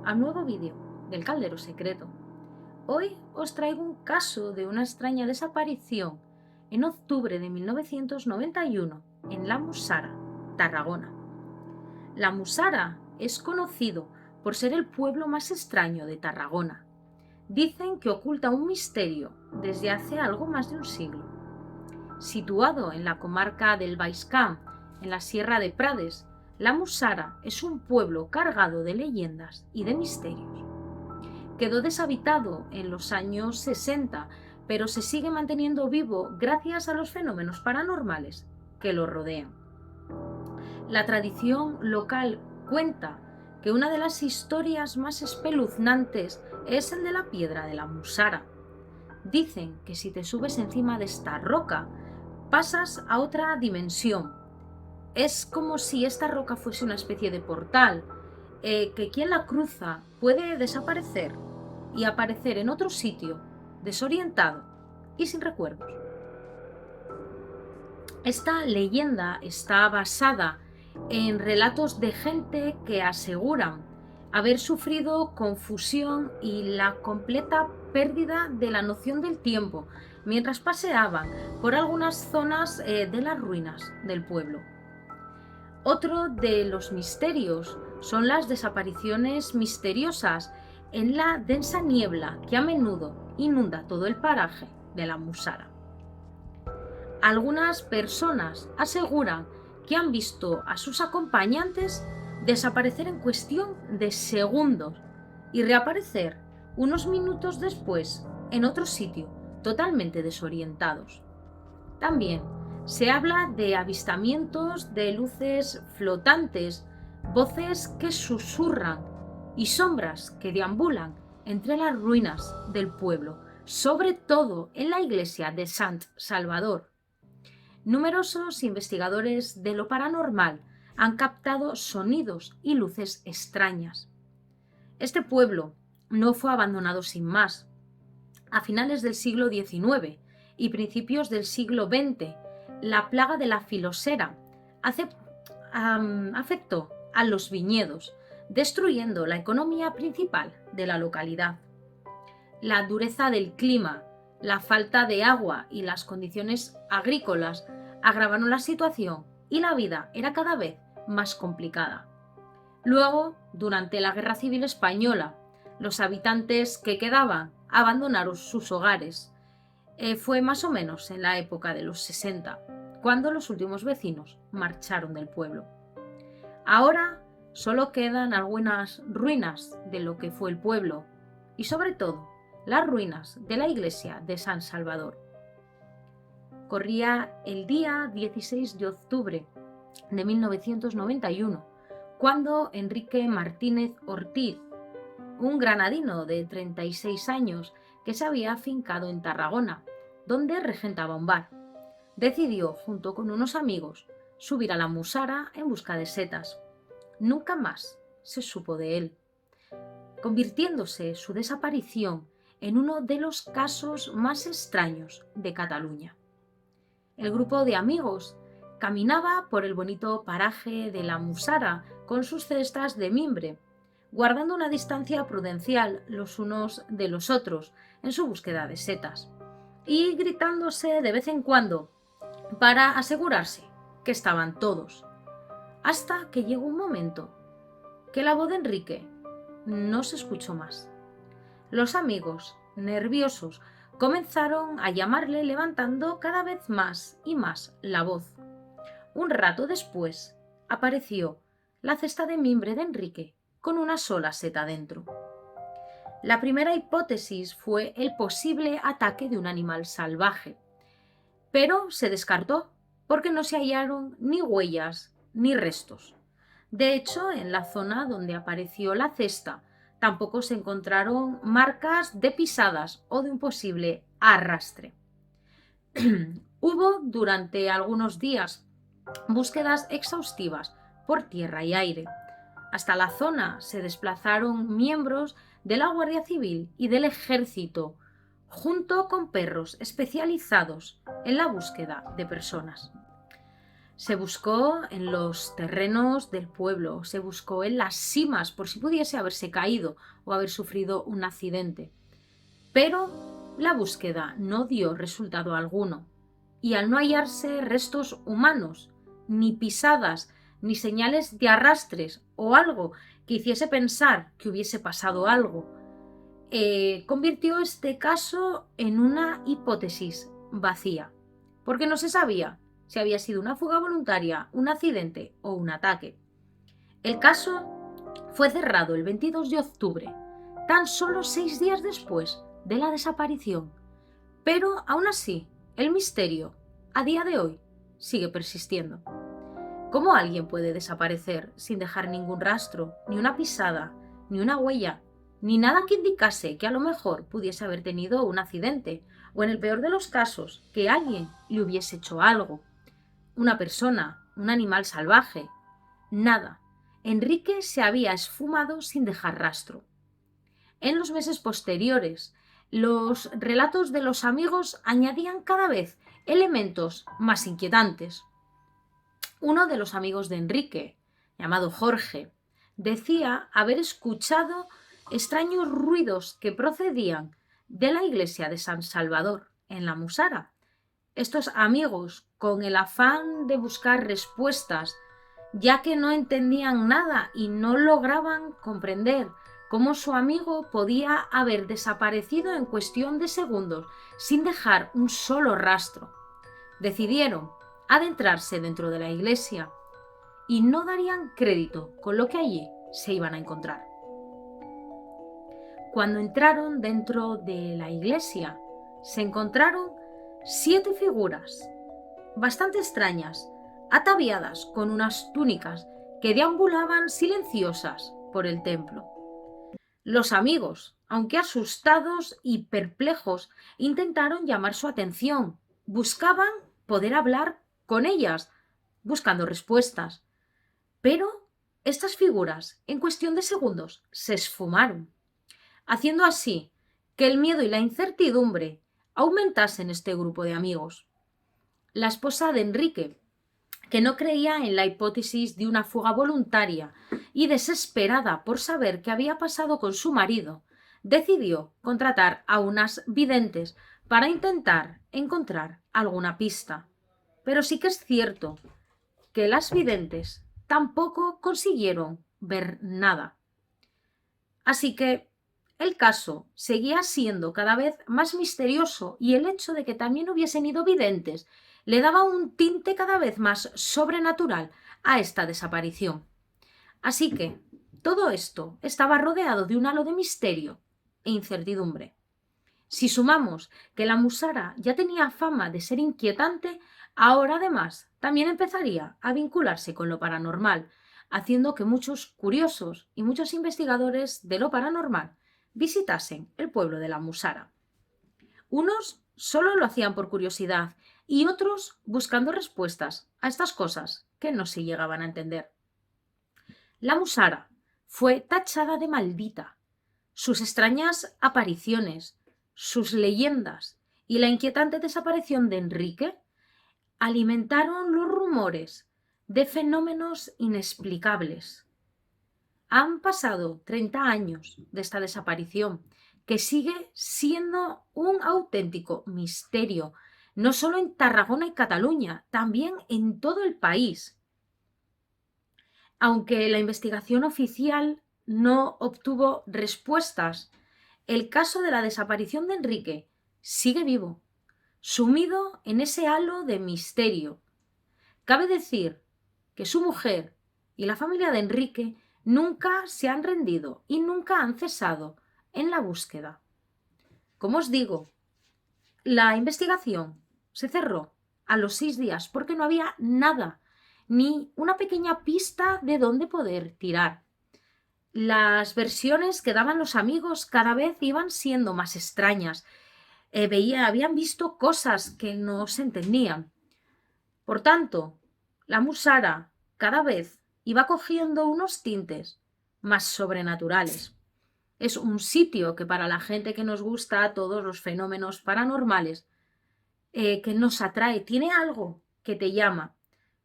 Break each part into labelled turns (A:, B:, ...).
A: a un nuevo vídeo del Caldero Secreto. Hoy os traigo un caso de una extraña desaparición en octubre de 1991 en La Mussara, Tarragona. La Mussara es conocido por ser el pueblo más extraño de Tarragona. Dicen que oculta un misterio desde hace algo más de un siglo. Situado en la comarca del Baix Camp, en la Sierra de Prades, La Mussara es un pueblo cargado de leyendas y de misterios. Quedó deshabitado en los años 60, pero se sigue manteniendo vivo gracias a los fenómenos paranormales que lo rodean. La tradición local cuenta que una de las historias más espeluznantes es el de la piedra de la Mussara. Dicen que si te subes encima de esta roca, pasas a otra dimensión. Es como si esta roca fuese una especie de portal, que quien la cruza puede desaparecer y aparecer en otro sitio, desorientado y sin recuerdos. Esta leyenda está basada en relatos de gente que aseguran haber sufrido confusión y la completa pérdida de la noción del tiempo mientras paseaban por algunas zonas de las ruinas del pueblo. Otro de los misterios son las desapariciones misteriosas en la densa niebla que a menudo inunda todo el paraje de la Mussara. Algunas personas aseguran que han visto a sus acompañantes desaparecer en cuestión de segundos y reaparecer unos minutos después en otro sitio, totalmente desorientados. También se habla de avistamientos de luces flotantes, voces que susurran y sombras que deambulan entre las ruinas del pueblo, sobre todo en la iglesia de Sant Salvador. Numerosos investigadores de lo paranormal han captado sonidos y luces extrañas. Este pueblo no fue abandonado sin más. A finales del siglo XIX y principios del siglo XX, la plaga de la filosera afectó a los viñedos, destruyendo la economía principal de la localidad. La dureza del clima, la falta de agua y las condiciones agrícolas agravaron la situación y la vida era cada vez más complicada. Luego, durante la Guerra Civil Española, los habitantes que quedaban abandonaron sus hogares. Fue más o menos en la época de los 60, cuando los últimos vecinos marcharon del pueblo. Ahora solo quedan algunas ruinas de lo que fue el pueblo y sobre todo las ruinas de la iglesia de San Salvador. Corría el día 16 de octubre de 1991, cuando Enrique Martínez Ortiz, un granadino de 36 años que se había afincado en Tarragona, donde regentaba un bar, decidió, junto con unos amigos, subir a la Mussara en busca de setas. Nunca más se supo de él, convirtiéndose su desaparición en uno de los casos más extraños de Cataluña. El grupo de amigos caminaba por el bonito paraje de la Mussara con sus cestas de mimbre, guardando una distancia prudencial los unos de los otros en su búsqueda de setas, y gritándose de vez en cuando para asegurarse que estaban todos, hasta que llegó un momento que la voz de Enrique no se escuchó más. Los amigos, nerviosos, comenzaron a llamarle levantando cada vez más y más la voz. Un rato después apareció la cesta de mimbre de Enrique con una sola seta dentro. La primera hipótesis fue el posible ataque de un animal salvaje, pero se descartó porque no se hallaron ni huellas ni restos. De hecho, en la zona donde apareció la cesta tampoco se encontraron marcas de pisadas o de un posible arrastre. Hubo durante algunos días búsquedas exhaustivas por tierra y aire. Hasta la zona se desplazaron miembros de la Guardia Civil y del Ejército, junto con perros especializados en la búsqueda de personas. Se buscó en los terrenos del pueblo, se buscó en las simas por si pudiese haberse caído o haber sufrido un accidente. Pero la búsqueda no dio resultado alguno, y al no hallarse restos humanos, ni pisadas, ni señales de arrastres o algo que hiciese pensar que hubiese pasado algo, convirtió este caso en una hipótesis vacía, porque no se sabía si había sido una fuga voluntaria, un accidente o un ataque. El caso fue cerrado el 22 de octubre, tan solo 6 días después de la desaparición. Pero aún así, el misterio, a día de hoy, sigue persistiendo. ¿Cómo alguien puede desaparecer sin dejar ningún rastro, ni una pisada, ni una huella, ni nada que indicase que a lo mejor pudiese haber tenido un accidente, o en el peor de los casos, que alguien le hubiese hecho algo? Una persona, un animal salvaje. Nada. Enrique se había esfumado sin dejar rastro. En los meses posteriores, los relatos de los amigos añadían cada vez elementos más inquietantes. Uno de los amigos de Enrique, llamado Jorge, decía haber escuchado extraños ruidos que procedían de la iglesia de San Salvador, en la Musara. Estos amigos, con el afán de buscar respuestas, ya que no entendían nada y no lograban comprender cómo su amigo podía haber desaparecido en cuestión de segundos sin dejar un solo rastro, decidieron adentrarse dentro de la iglesia y no darían crédito con lo que allí se iban a encontrar. Cuando entraron dentro de la iglesia, se encontraron 7 figuras bastante extrañas, ataviadas con unas túnicas que deambulaban silenciosas por el templo. Los amigos, aunque asustados y perplejos, intentaron llamar su atención, buscaban poder hablar con ellas, buscando respuestas. Pero estas figuras, en cuestión de segundos, se esfumaron, haciendo así que el miedo y la incertidumbre aumentasen este grupo de amigos. La esposa de Enrique, que no creía en la hipótesis de una fuga voluntaria y desesperada por saber qué había pasado con su marido, decidió contratar a unas videntes para intentar encontrar alguna pista. Pero sí que es cierto que las videntes tampoco consiguieron ver nada. Así que el caso seguía siendo cada vez más misterioso y el hecho de que también hubiesen ido videntes le daba un tinte cada vez más sobrenatural a esta desaparición. Así que todo esto estaba rodeado de un halo de misterio e incertidumbre. Si sumamos que la Musara ya tenía fama de ser inquietante, ahora además también empezaría a vincularse con lo paranormal, haciendo que muchos curiosos y muchos investigadores de lo paranormal visitasen el pueblo de la Musara. Unos solo lo hacían por curiosidad y otros buscando respuestas a estas cosas que no se llegaban a entender. La Musara fue tachada de maldita. Sus extrañas apariciones, sus leyendas y la inquietante desaparición de Enrique alimentaron los rumores de fenómenos inexplicables. Han pasado 30 años de esta desaparición, que sigue siendo un auténtico misterio, no solo en Tarragona y Cataluña, también en todo el país. Aunque la investigación oficial no obtuvo respuestas, el caso de la desaparición de Enrique sigue vivo, sumido en ese halo de misterio. Cabe decir que su mujer y la familia de Enrique nunca se han rendido y nunca han cesado en la búsqueda. Como os digo, la investigación se cerró a los 6 días porque no había nada, ni una pequeña pista de dónde poder tirar. Las versiones que daban los amigos cada vez iban siendo más extrañas. Habían visto cosas que no se entendían. Por tanto, la Musara cada vez iba cogiendo unos tintes más sobrenaturales. Es un sitio que para la gente que nos gusta todos los fenómenos paranormales, que nos atrae, tiene algo que te llama.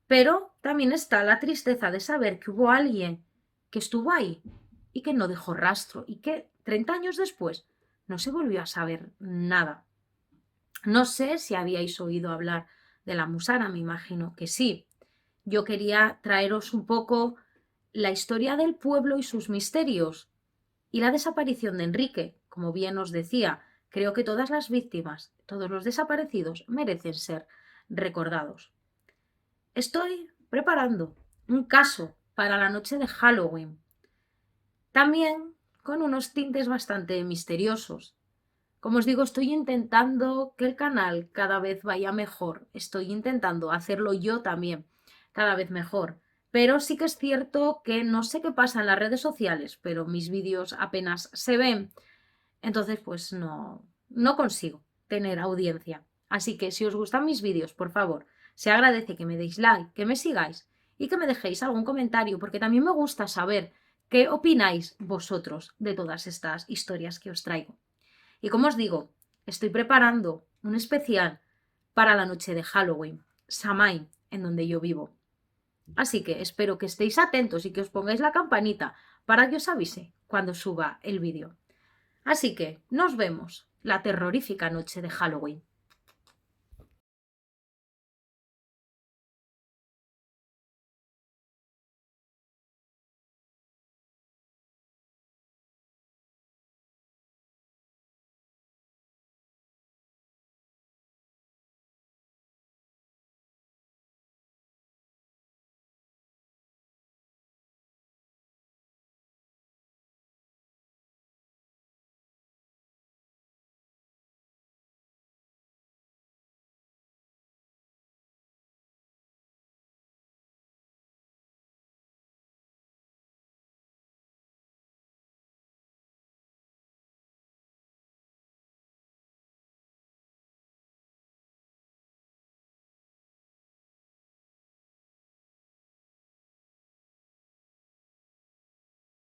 A: Pero también está la tristeza de saber que hubo alguien que estuvo ahí y que no dejó rastro y que 30 años después no se volvió a saber nada. No sé si habíais oído hablar de la Musara, me imagino que sí. Yo quería traeros un poco la historia del pueblo y sus misterios y la desaparición de Enrique. Como bien os decía, creo que todas las víctimas, todos los desaparecidos merecen ser recordados. Estoy preparando un caso para la noche de Halloween, también con unos tintes bastante misteriosos. Como os digo, estoy intentando que el canal cada vez vaya mejor. Estoy intentando hacerlo yo también cada vez mejor. Pero sí que es cierto que no sé qué pasa en las redes sociales, pero mis vídeos apenas se ven. Entonces, pues no consigo tener audiencia. Así que si os gustan mis vídeos, por favor, se agradece que me deis like, que me sigáis y que me dejéis algún comentario, porque también me gusta saber qué opináis vosotros de todas estas historias que os traigo. Y como os digo, estoy preparando un especial para la noche de Halloween, Samhain, en donde yo vivo. Así que espero que estéis atentos y que os pongáis la campanita para que os avise cuando suba el vídeo. Así que nos vemos la terrorífica noche de Halloween.